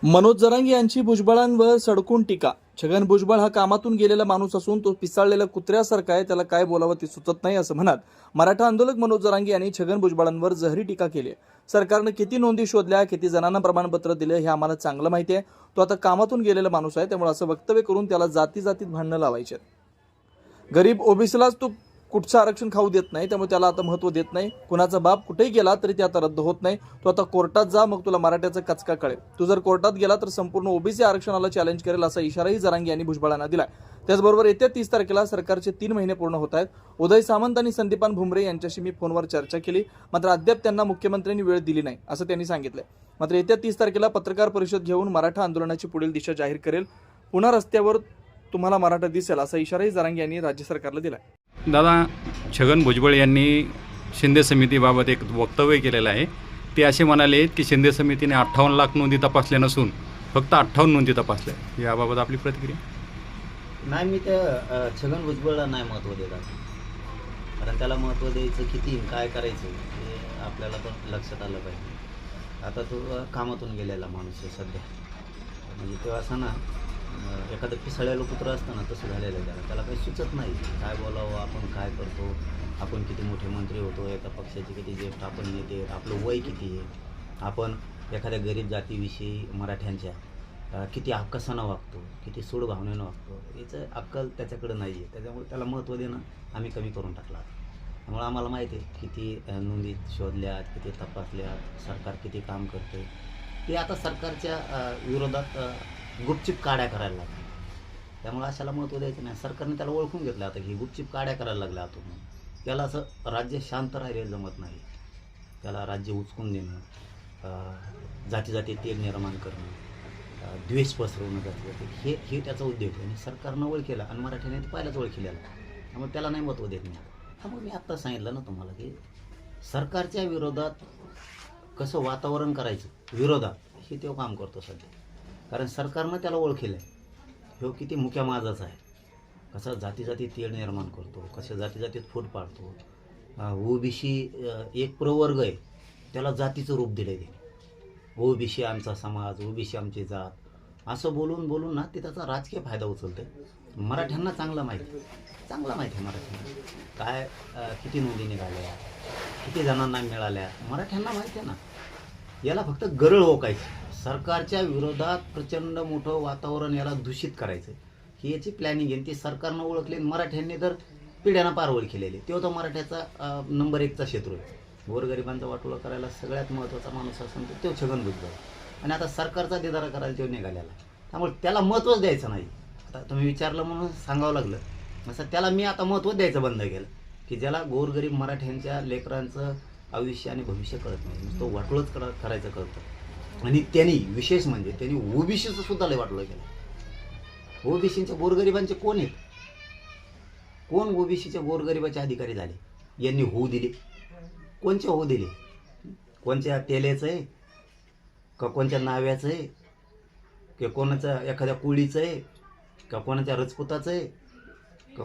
मनोज जरांगे यांची भुजबळांवर सडकून टीका. छगन भुजबळ हा कामातून गेलेला माणूस असून तो पिसाळलेल्या कुत्र्यासारखा आहे, त्याला काय बोलावं ते सुचत नाही असं म्हणत मराठा आंदोलक मनोज जरांगे यांनी छगन भुजबळांवर जहरी टीका केली आहे. सरकारनं किती नोंदी शोधल्या, किती जणांना प्रमाणपत्र दिले हे आम्हाला चांगलं माहिती आहे. तो आता कामातून गेलेला माणूस आहे, त्यामुळे असं वक्तव्य करून त्याला जातीजातीत भांडणं लावायचे. गरीब ओबीसीलाच तो कुठचं आरक्षण खाऊ देत नाही, त्यामुळे त्याला आता महत्त्व देत नाही. कुणाचा बाप कुठेही गेला तरी ते आता रद्द होत नाही. तो आता कोर्टात जा, मग तुला मराठ्याचा कचका कळेल. तू जर कोर्टात गेला तर संपूर्ण ओबीसी आरक्षणाला चॅलेंज करेल असा इशाराही जरांगे यांनी भुजबळांना दिलाय. त्याचबरोबर येत्या 30 तारखेला सरकारचे 3 महिने पूर्ण होत आहेत. उदय सामंत आणि संदीपान भुमरे यांच्याशी मी फोनवर चर्चा केली, मात्र अद्याप त्यांना मुख्यमंत्र्यांनी वेळ दिली नाही असं त्यांनी सांगितलंय. मात्र येत्या 30 तारखेला पत्रकार परिषद घेऊन मराठा आंदोलनाची पुढील दिशा जाहीर करेल. पुन्हा रस्त्यावर तुम्हाला मराठा दिसेल असा इशाराही जरांगे यांनी राज्य सरकारला दिलाय. दादा, छगन भुजबळ यांनी शिंदे समितीबाबत एक वक्तव्य केलेलं आहे. ते असे म्हणाले की शिंदे समितीने 58 लाख नोंदी तपासल्या नसून फक्त 58 नोंदी तपासल्या. याबाबत आपली प्रतिक्रिया? नाही, मी त्या छगन भुजबळला नाही महत्त्व देतात. कारण त्याला महत्त्व द्यायचं किती काय करायचं हे आपल्याला पण लक्षात आलं पाहिजे. आता तो कामातून गेलेला माणूस आहे सध्या. म्हणजे तेव्हा असं ना एखादं पिसाळलेलं कुत्रं असतं ना, तसं झालेलं आहे. त्याला काही सुचत नाही काय बोलावं, आपण काय करतो, आपण किती मोठे मंत्री होतो, एका पक्षाचे किती ज्येष्ठ आपण नेते, आपलं वय किती आहे, आपण एखाद्या गरीब जातीविषयी मराठ्यांच्या किती अक्कसानं वागतो, किती सूड भावनेनं वागतो, याचं अक्कल त्याच्याकडं नाही आहे. त्याच्यामुळे त्याला महत्त्व देणं आम्ही कमी करून टाकला. त्यामुळे आम्हाला माहिती आहे किती नोंदी शोधल्यात, किती तपासल्यात, सरकार किती काम करते. ते आता सरकारच्या विरोधात गुपचिप काड्या करायला लागल्या. त्यामुळे अशाला महत्त्व द्यायचं नाही. सरकारने त्याला ओळखून घेतलं आता की गुपचिप काड्या करायला लागल्या आतून. त्याला असं राज्य शांत राहिले जमत नाही. त्याला राज्य उचकून देणं, जाती तेल निर्माण करणं, द्वेष पसरवणं, जाती हे त्याचा उद्योग आहे. आणि सरकारनं ओळखीला आणि मराठ्याने ते पहिलाच ओळखीलेला. त्यामुळे त्याला नाही महत्त्व देत नाही. त्यामुळे मी आत्ता सांगितलं ना तुम्हाला की सरकारच्या विरोधात कसं वातावरण करायचं विरोधात, हे तो काम करतो सध्या. कारण सरकारनं त्याला ओळखलं आहे. ह्यो किती मुक्या माझाच आहे, कसा जाती तेढ निर्माण करतो, कशा जातीत फूट पाडतो. ओबीसी एक प्रवर्ग आहे, त्याला जातीचं रूप दिलं आहे. ओबीसी आमचा समाज, ओबीसी आमची जात, असं बोलून ना ते त्याचा राजकीय फायदा उचलतं. मराठ्यांना चांगला माहिती आहे मराठ्यांना काय किती नोंदी निघाल्या, किती जणांना मिळाल्या, मराठ्यांना माहिती आहे ना. याला फक्त गरळ ओकायची, सरकारच्या विरोधात प्रचंड मोठं वातावरण याला दूषित करायचं, ही याची प्लॅनिंग आहे. ती सरकारनं ओळखली. मराठ्यांनी तर पिढ्यानं पार ओळखलेली. तो तर मराठ्याचा नंबर 1चा शत्रू आहे. गोरगरिबांचा वाटोळा करायला सगळ्यात महत्त्वाचा माणूस असेल तर तो छगन भुजबळ. आणि आता सरकारचा दिदारा करायला तो निघालेला. त्यामुळे त्याला महत्त्वच द्यायचं नाही. आता तुम्ही विचारलं म्हणून सांगावं लागलं. असं त्याला मी आता महत्त्व द्यायचं बंद केलं की ज्याला गोरगरीब मराठ्यांच्या लेकरांचं आयुष्य आणि भविष्य कळत नाही, तो वाटोळच करायचं कळतं. आणि त्यांनी विशेष म्हणजे त्यांनी ओबीसीचं सुद्धा लय वाटोळं केलं. ओबीसीच्या गोरगरिबांचे कोण आहेत? कोण ओबीसीच्या गोरगरिबाचे अधिकारी झाले? यांनी होऊ दिले. कोणचे होऊ दिले? कोणत्या तेलेचं आहे का, कोणत्या नाव्याचं आहे किंवा कोणाचं एखाद्या कोळीचं आहे का, कोणाच्या रजपुताचं आहे का,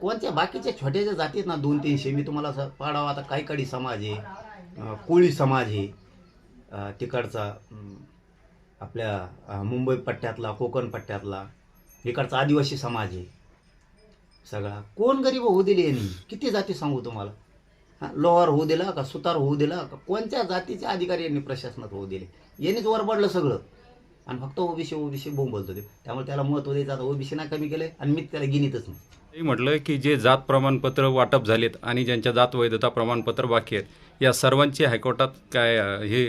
कोणत्या बाकीच्या छोट्याच्या जातीत ना 200-300. मी तुम्हाला असं पाडावं. आता कायकाडी समाज आहे, कोळी समाज आहे तिकडचा, आपल्या मुंबई पट्ट्यातला, कोकण पट्ट्यातला, इकडचा आदिवासी समाज आहे सगळा. कोण गरीब होऊ दिले यांनी? किती जाती सांगू तुम्हाला? लोहार होऊ दिला का, सुतार होऊ दिला का, कोणत्या जातीचे अधिकारी यांनी प्रशासनात होऊ दिले? यांनीच वरबडलं सगळं. आणि फक्त ओबीसी बोंब बोलतो ते. त्यामुळे त्याला महत्त्व द्यायचं. आता ओबीसी नाही कमी केलं आणि मी त्याला गिनीतच नाही. ते म्हटलं की जे जात प्रमाणपत्र वाटप झालेत आणि ज्यांच्या जात वैधता प्रमाणपत्र बाकी आहेत, या सर्वांची हायकोर्टात काय हे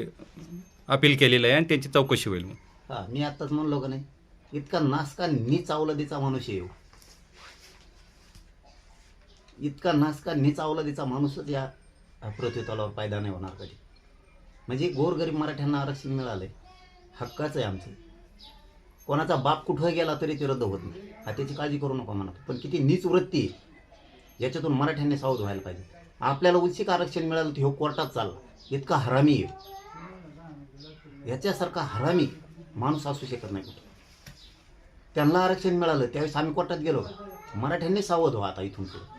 अपील केलेलं आहे आणि त्यांची चौकशी होईल. मी आत्ताच म्हणलो का नाही, इतका नासका नीच अवलादीचा माणूस आहे. इतका नासका नीच अवलादीचा माणूसच या पृथ्वी तलावर पैदा नाही होणार कधी. म्हणजे गोरगरीब मराठ्यांना आरक्षण मिळालंय, हक्काचं आहे आमचं. कोणाचा बाप कुठं गेला तरी ते रद्द होत नाही. त्याची काळजी करू नका म्हणा. पण किती नीच वृत्ती आहे याच्यातून मराठ्यांनी सावध व्हायला पाहिजे. आपल्याला उचित आरक्षण मिळालं तर ह्यो कोर्टात चालला. इतका हरामी आहे, याच्यासारखा हरामी माणूस असू शकत नाही कुठं. त्यांना आरक्षण मिळालं त्यावेळेस आम्ही कोर्टात गेलो. मराठ्यांनी सावध व्हा आता इथून पुढे.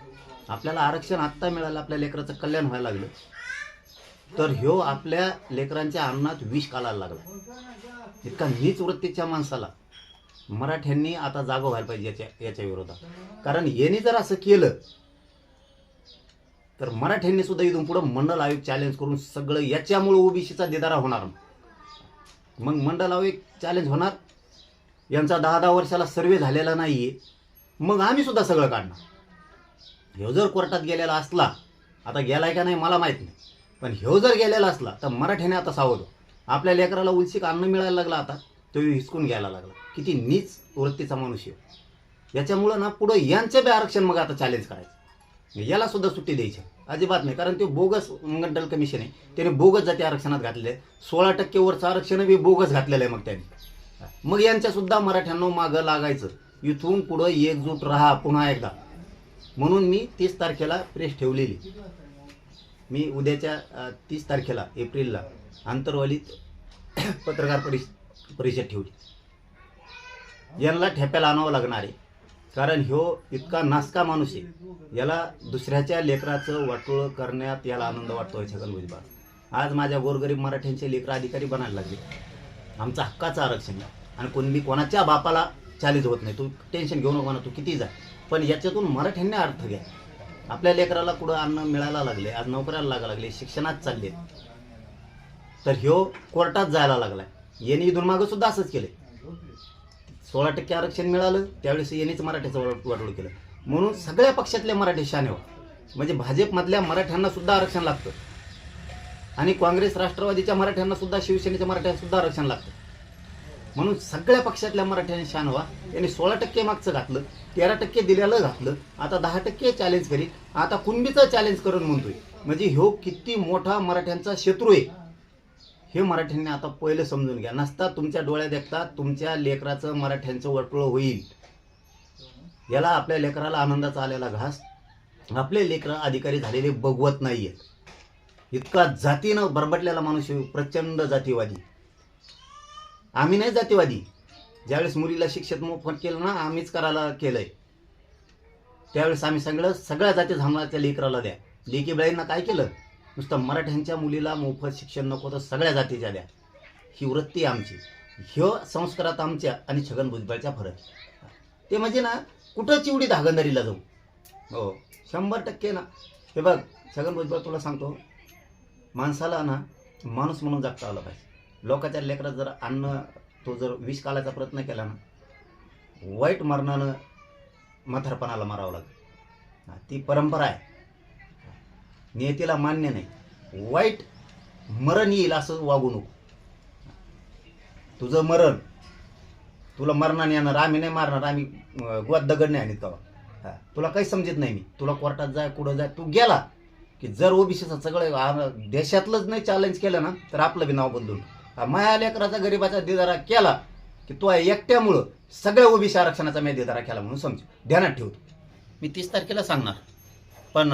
आपल्याला आरक्षण आत्ता मिळालं, आपल्या लेकराचं कल्याण व्हायला लागलं. तर ह्यो आपल्या लेकरांच्या अन्नात विष कालायला लागला. इतका नीच वृत्तीच्या माणसाला मराठ्यांनी आता जागं व्हायला पाहिजे याच्या विरोधात. कारण यांनी जर असं केलं तर मराठ्यांनी सुद्धा इथून पुढं मंडल आयोग चॅलेंज करून सगळं याच्यामुळे ओबीसीचा देदारा होणार. मग मंडल आयोग चॅलेंज होणार. यांचा 10-10 वर्षाला सर्वे झालेला नाहीये. मग आम्ही सुद्धा सगळं काढणार. ह्यो जर कोर्टात गेलेला असला, आता गेलाय का नाही मला माहीत नाही, पण ह्यो जर गेलेला असला तर मराठ्याने आता सावध. आपल्या लेकराला उलशीक अन्न मिळायला लागला, आता तो हिसकून घ्यायला लागला. किती नीच वृत्तीचा मनुष्य. याच्यामुळं ना पुढं यांचं बी आरक्षण मग आता चॅलेंज करायचं. याला सुद्धा सुट्टी द्यायची अजिबात नाही. कारण ते बोगस मंडल कमिशन आहे, त्याने बोगस जाती आरक्षणात घातले. 16% वरचं आरक्षण बी बोगस घातलेलं आहे. मग त्यांनी मग यांच्यासुद्धा मराठ्यांना मागं लागायचं. इथून पुढं एकजूट राहा पुन्हा एकदा. म्हणून मी 30 तारखेला प्रेस ठेवलेली. मी उद्याच्या 30 तारखेला एप्रिलला आंतरवालीत पत्रकार परिषद ठेवली. यांना ठेप्याला आणावं लागणार आहे. कारण ह्यो इतका नासका माणूस आहे. याला दुसऱ्याच्या लेकराचं वाटोळं करण्यात याला आनंद वाटतोय छगन भुजबळ. आज माझ्या गोरगरीब मराठ्यांचे लेकरं अधिकारी बनायला लागले. आमचं हक्काचं आरक्षण आहे. आणि कोणी कोणाच्या बापाला चॅलेंज होत नाही. तू टेन्शन घेऊ नको ना, तू किती जा. पण याच्यातून मराठ्यांनी अर्थ घ्या. आपल्या लेकराला कुठं अन्न मिळायला लागले, आज नोकऱ्याला लागायला लागले, शिक्षणात चालले, तर ह्यो कोर्टात जायला लागलाय. यांनी इथून मागं सुद्धा असंच केलं. 16% आरक्षण मिळालं त्यावेळेस यांनीच मराठ्याचं वाटोळ केलं. म्हणून सगळ्या पक्षातले मराठी शाने व्हा. म्हणजे भाजपमधल्या मराठ्यांना सुद्धा आरक्षण लागतं. आणि काँग्रेस राष्ट्रवादीच्या मराठ्यांना सुद्धा, शिवसेनेच्या मराठ्यांना सुद्धा आरक्षण लागतं. म्हणून सगळ्या पक्षातल्या मराठ्यांनी शान व्हा. यांनी 16% मागचं घातलं, 13% दिलेलं घातलं, आता 10% चॅलेंज करीत, आता कुणबीचं चॅलेंज करून म्हणतोय. म्हणजे ह्यो किती मोठा मराठ्यांचा शत्रू आहे हे मराठ्यांनी आता पहिलं समजून घ्या. नसता तुमच्या डोळ्यात देखता तुमच्या लेकराचं मराठ्यांचं वाटोळं होईल. याला आपल्या लेकराला आनंदाचा आलेला घास आपले लेकरं अधिकारी झालेले बघवत नाहीये. इतका जातीनं बरबटलेला माणूस, प्रचंड जातीवादी. आम्ही नाही जातीवादी. ज्यावेळेस मुलीला शिक्षित मोफत केलं ना, आम्हीच करायला केलंय. त्यावेळेस आम्ही सगळ्या जाती धर्माच्या लेकराला द्या. लेकी बाईंना काय केलं? नुसतं मराठ्यांच्या मुलीला मोफत शिक्षण नको तर सगळ्या जातीच्या द्या. ही वृत्ती आमची. ह्यो संस्कारात आमच्या आणि छगन भुजबळच्या फरक. ते म्हणजे ना कुठं चिवडी धागंदरीला जाऊ. हो 100% ना. हे बघ छगन भुजबळ, तुला सांगतो, माणसाला ना माणूस म्हणून जगता आलं पाहिजे. लोकांच्या लेकरात जर अन्न तो जर विष कालाचा प्रयत्न केला ना, वाईट मरणानं म्हातारपणाला मारावं लागेल. ती परंपरा आहे. नियतीला मान्य नाही. वाईट मरण येईल असं वागू नको. तुझं मरण तुला मरणाने येणार. आम्ही नाही मारणार. आम्ही गोत दगड नाही आणत का. तुला काही समजत नाही. मी तुला कोर्टात जाय, कुठं जाय, तू गेला की जर ओबीसीचं सगळं देशातलंच नाही चॅलेंज केलं ना, तर आपलं बी नाव बदलून माया लेकराचा गरिबाचा देदारा केला की तो एकट्यामुळं सगळ्या ओबीसी आरक्षणाचा मी देदारा केला म्हणून समजू. ध्यानात ठेवतो. मी 30 तारखेला सांगणार. पण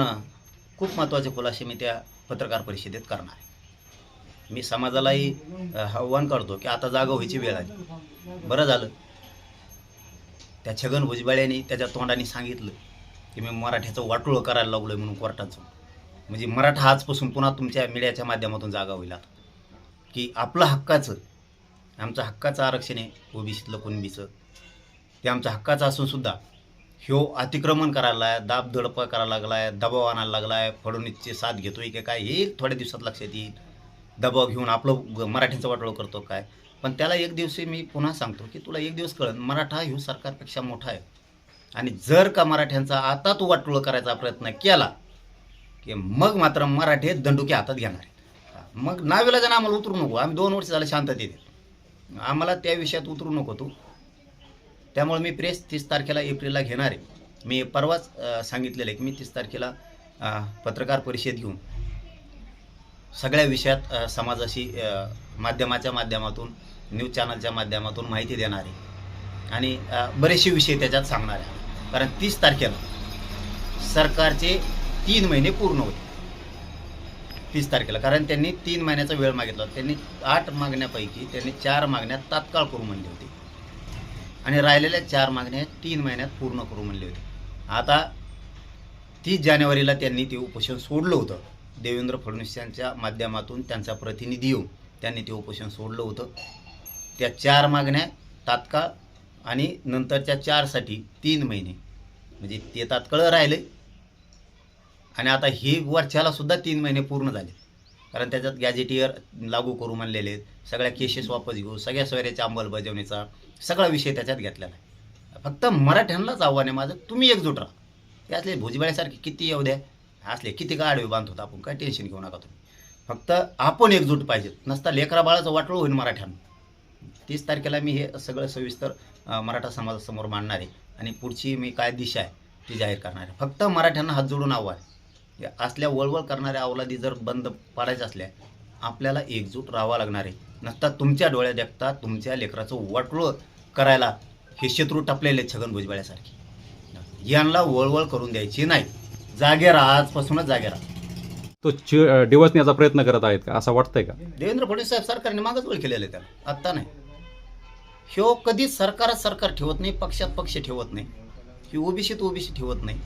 खूप महत्त्वाचे खुलासे मी त्या पत्रकार परिषदेत करणार आहे. मी समाजालाही आव्हान करतो की आता जागा व्हायची वेळ आली. बरं झालं त्या छगन भुजबळांनी त्याच्या तोंडाने सांगितलं की मी मराठ्याचं वाटोळं करायला लागलोय म्हणून कोर्टात जाऊन. म्हणजे मराठा आजपासून पुन्हा तुमच्या मीडियाच्या माध्यमातून जागा होईल आता. की आपलं हक्काचं, आमचं हक्काचं आरक्षण आहे ओबीसीतलं कुणबीचं, ते आमचं हक्काचं असून सुद्धा ह्यो अतिक्रमण करायला आहे, दाबदडप करायला लागला आहे, दबाव आणायला लागला आहे. फडणवीसची साथ घेतोय की काय हे थोड्या दिवसात लक्षात येईल. दबाव घेऊन आपलं मराठ्यांचं वाटोळं करतो काय. पण त्याला एक दिवशी मी पुन्हा सांगतो की तुला एक दिवस कळन मराठा ह्यो सरकारपेक्षा मोठा आहे. आणि जर का मराठ्यांचा आता तू वाटोळं करायचा प्रयत्न केला की मग मात्र मराठे दंडुके हातात घेणार आहेत. मग नाविलाजानं आम्हाला उतरू नको. आम्ही 2 वर्ष झालं शांततेत. आम्हाला त्या विषयात उतरू नको तू. त्यामुळे मी प्रेस 30 तारखेला एप्रिलला घेणार आहे. मी परवाच सांगितलेलं आहे की मी 30 तारखेला पत्रकार परिषद घेऊन सगळ्या विषयात समाजाशी माध्यमाच्या माध्यमातून, न्यूज चॅनलच्या माध्यमातून माहिती देणार आहे. आणि बरेचसे विषय त्याच्यात सांगणार आहे. कारण 30 तारखेला सरकारचे 3 महिने पूर्ण होते. 30 तारखेला. कारण त्यांनी 3 महिन्याचा वेळ मागितला होता. त्यांनी 8 मागण्यापैकी त्यांनी 4 मागण्या तात्काळ करू म्हणले होते आणि राहिलेल्या 4 मागण्या 3 महिन्यात पूर्ण करू म्हणले होते. आता 30 जानेवारीला त्यांनी ते उपोषण सोडलं होतं. देवेंद्र फडणवीस यांच्या माध्यमातून त्यांचा प्रतिनिधी येऊन त्यांनी ते उपोषण सोडलं होतं. त्या 4 मागण्या तात्काळ आणि नंतरच्या 4साठी 3 महिने म्हणजे ते तात्काळ राहिले आणि आता ही वरच्याला सुद्धा 3 महिने पूर्ण झाले, कारण त्याच्यात गॅजेटियर लागू करू म्हणलेले आहेत, सगळ्या केसेस वापस घेऊ, सगळ्या सोयऱ्याच्या अंमलबजावणीचा सगळा विषय त्याच्यात घेतलेला आहे. फक्त मराठ्यांनाच आव्हान आहे माझं, तुम्ही एकजूट राहा. ते असले भुजबळासारखे किती येऊ द्या, असले किती का आडवे बांधत होता, आपण काय टेन्शन घेऊ नका तुम्ही. फक्त आपण एकजूट पाहिजेत, नसता लेकरा बाळाचं वाटोळं होईल मराठ्यांना. 30 तारखेला मी हे सगळं सविस्तर मराठा समाजासमोर मांडणार आहे आणि पुढची मी काय दिशा आहे ती जाहीर करणार आहे. फक्त मराठ्यांना हात जोडून आव्हान आहे, या असल्या वळवळ करणाऱ्या अवलादी जर बंद पाडायच्या असल्या आपल्याला एकजूट राहावं लागणार आहे. नसता तुमच्या डोळ्यात देखता तुमच्या लेकराचं वाटोळं करायला हे शत्रू टपलेले छगन भुजबळासारखे, यांना वळवळ करून द्यायची नाही. जागे राहा, आजपासूनच जागे राहा. तो डिवचण्याचा प्रयत्न करत आहेत का असं वाटतंय का? देवेंद्र फडणवीस साहेब सरकारने मागच वळ केलेलं आहे त्याला, आत्ता नाही. ह्यो कधीच सरकार ठेवत नाही, पक्षात पक्ष ठेवत नाही, ह्यो ओबीसीत ओबीसी ठेवत नाही,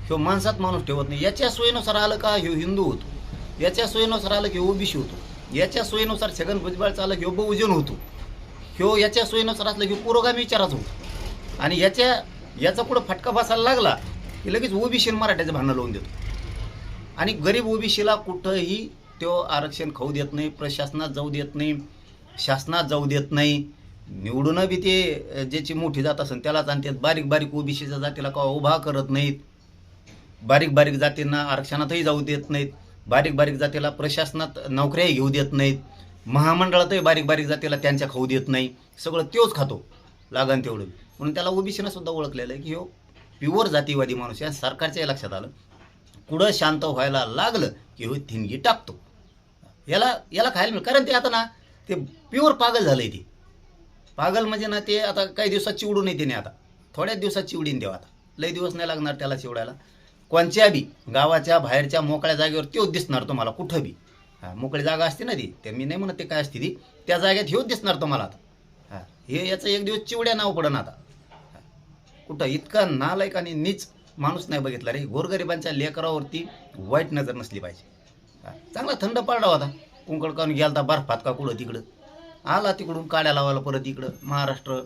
ह्यो माणसात माणूस ठेवत नाही. याच्या सोयीनुसार आलं का ह्यो हिंदू होतो, याच्या सोयीनुसार आलं की ओबीसी होतो, याच्या सोयीनुसार छगन भुजबळचा आलं की ह्यो बहुजन होतो, ह्यो याच्या सोयीनुसार असलं की पुरोगामी विचाराचा होतो. आणि याचा पुढं फटका बसायला लागला की लगेच ओबीसी मराठ्याचं भांडण लावून देतो. आणि गरीब ओबीसीला कुठंही तो आरक्षण खाऊ देत नाही, प्रशासनात जाऊ देत नाही, शासनात जाऊ देत नाही. निवडून बी ते ज्याची मोठी जात असेल त्यालाच आणतात. बारीक बारीक ओबीसीच्या जातीला का उभा करत नाहीत, बारीक बारीक जातींना आरक्षणातही जाऊ देत नाहीत, बारीक बारीक जातीला प्रशासनात नोकऱ्याही घेऊ देत नाहीत, महामंडळातही बारीक बारीक जातीला त्यांच्या खाऊ देत नाही. सगळं तोच खातो लागन तेवढं. म्हणून त्याला ओबीसीनं सुद्धा ओळखलेलं आहे की हो प्युअर जातीवादी माणूस. या सरकारच्या लक्षात आलं, कुठं शांत व्हायला लागलं की हो थिनगी टाकतो. याला खायला मिळेल, कारण ते आता ना ते प्युअर पागल झालं आहे. ते पागल म्हणजे ना ते आता काही दिवसात चिवडून येते नाही, आता थोड्याच दिवसात चिवडीन देवा. आता लई दिवस नाही लागणार त्याला चिवडायला. कोणत्या बी गावाच्या बाहेरच्या मोकळ्या जागेवर तोच दिसणार तुम्हाला कुठं बी. हां, मोकळी जागा असते ना ती, ते मी नाही म्हणत ते काय असते ती, त्या जागेत ह्योच दिसणार तुम्हाला आता. हां, हे याचं एक दिवस चिवड्या नाव पडन आता. कुठं इतका नालायक आणि नीच माणूस नाही बघितला रे. गोरगरिबांच्या लेकरावरती वाईट नजर नसली पाहिजे. चांगला थंड पडला होता, कुंकड काऊन गेलता बर्फात का कुठं तिकडं, आला तिकडून काड्या लावायला परत इकडं महाराष्ट्र.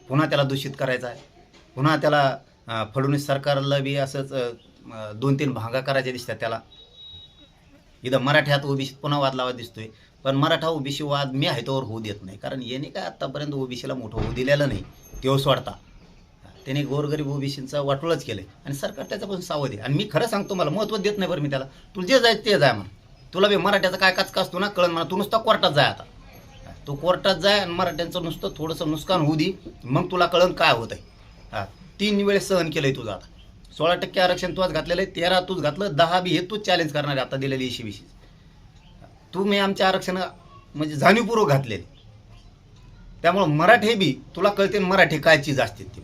पुन्हा त्याला दूषित करायचा आहे, पुन्हा त्याला फडणवीस सरकारला बी असंच 2-3 भागा करायच्या दिसतात त्याला. इथं मराठ्यात ओबीसी पुन्हा वाद लावा दिसतोय, पण मराठा ओबीसी वाद मी आहे तोवर होऊ देत नाही, कारण याने काय आत्तापर्यंत ओबीसीला मोठं होऊ दिलेलं नाही. तो सोडता त्याने गोरगरीब ओबीसींचं वाटोळच केलं आणि सरकार त्याच्यापासून सावध आहे. आणि मी खरं सांगतो, मला महत्त्व देत नाही बरं मी त्याला. तुला जे जायचं ते जाय म्हणा, तुला बी मराठ्याचा काय काचका असतो ना कळण म्हणा, तू नुसता कोर्टात जाय. आता तू कोर्टात जाय आणि मराठ्यांचं नुसतं थोडंसं नुकसान होऊ दे, मग तुला कळण काय होत आहे. हां, 3 वेळेस सहन केलं आहे तुझं. आता 16% आरक्षण तूच घातलेलं आहे, 13 तूच घातलं, 10 बी हे तूच चॅलेंज करणार आहे आता दिलेली 80-20. तुम्ही आमच्या आरक्षण म्हणजे जाणीवपूर्वक घातलेले. त्यामुळं मराठी बी तुला कळते मराठी काय चीज असते ती.